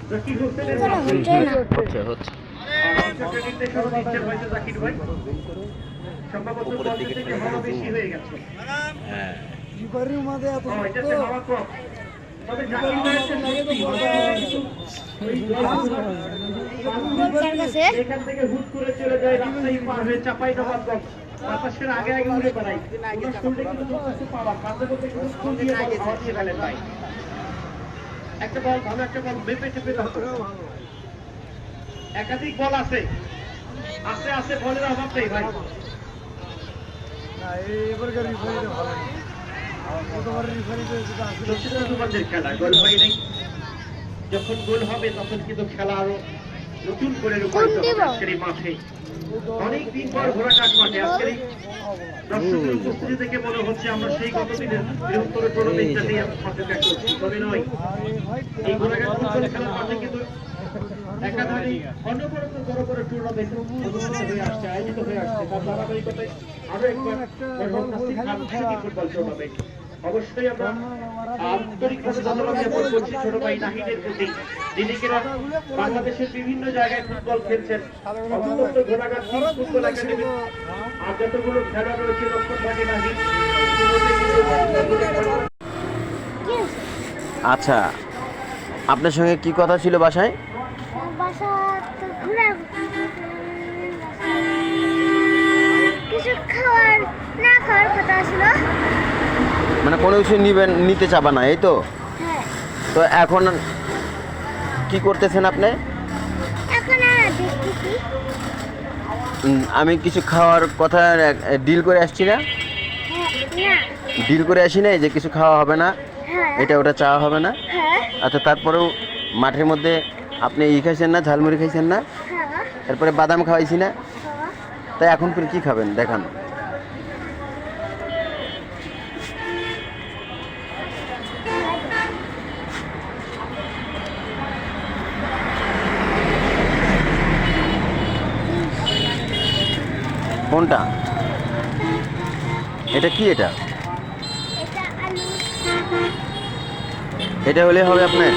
জাকির হোসেনের হচ্ছে হচ্ছে নির্দেশনা দিচ্ছেন হয়তো জাকির ভাই। সম্ভবত বলতে থেকে হাওয়া বেশি হয়ে গেছে। হ্যাঁ এটাতে হাওয়া কম। তবে জাকির ভাইয়ের যে এখান থেকে হুট করে চলে যায় রাজশাহী পার হয়ে চাঁপাইনবাবগঞ্জ বাতাসের আগে আগে উড়ে বেড়ায়। শুনলে কিন্তু কিছু পাওয়ার মাঝে মধ্যে কিন্তু ফুল দিয়ে হাওয়া দিয়ে ফেলেন ভাই। একটা বল ভালো একটা বল মেপে চেপে একাধিক বল আছে আস্তে আস্তে বলের অভাব নেই ভাই। খেলা গোল হয় নাই, যখন গোল হবে তখন কিন্তু খেলা আরো নতুন করে রূপায়িত হবে। আজকের এই মাঠে অনেকদিন পর ঘোড়াঘাট মাঠে আজকের এই দর্শকের উপস্থিতি থেকে মনে হচ্ছে আমরা সেই গতদিনের বৃহত্তর টুর্নামেন্টটাতেই মাঠে দেখা করছি। তবে নয়, এই ঘোড়াঘাট ফুটবল খেলার মাঠে কিন্তু একাধারে অনবরত বড় বড় টুর্নামেন্ট অনুষ্ঠিত হয়ে আসছে, আয়োজিত হয়ে আসছে। তার ধারাবাহিকতায় আরো একবার ফুটবল টুর্নামেন্ট। অবশ্যই আমরা আন্তরিকভাবে ধন্যবাদ জ্ঞাপন করছি ছোট ভাই নাহিদের প্রতি। যিনি কিনা বাংলাদেশের বিভিন্ন জায়গায় ফুটবল খেলছেন। অন্তত ঘোড়াঘাট ফুটবল একাডেমি আর যতগুলো খেলা রয়েছে লক্ষ্মণ ভাগে নাহিদ। আচ্ছা, আপনার সঙ্গে কি কথা ছিল বাসায়? কিছু খাওয়ার না খাওয়ার কথা ছিল, মানে কোনো কিছু নিতে চাবা না, এই তো? হ্যাঁ। তো এখন কি করতেছেন আপনি? এখন দেখতেছি আমি কিছু খাওয়ার কথা ডিল করে আসছি না? না। ডিল করে আসি নাই যে কিছু খাওয়া হবে না, হ্যাঁ এটা ওটা চাওয়া হবে না। হ্যাঁ আচ্ছা, তারপরেও মাঠের মধ্যে আপনি খাইছেন না, ঝালমুড়ি খাইছেন না, হ্যাঁ এরপরে বাদাম খাওয়াইছি না, হ্যাঁ। তাই এখন ফির কি খাবেন দেখান। কোনটা? এটা কি? এটা এটা আলু। এটা হলে হবে আপনার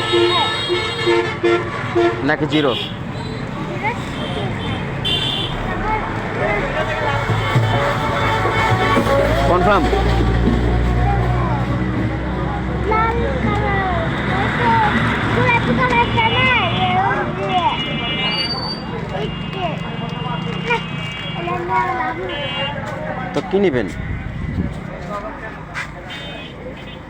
নাকি জিরো? কনফার্ম? লাল কালার পুরো কালারটা না এরকম দিয়ে এইটা না লাল। তো কি নেবেন?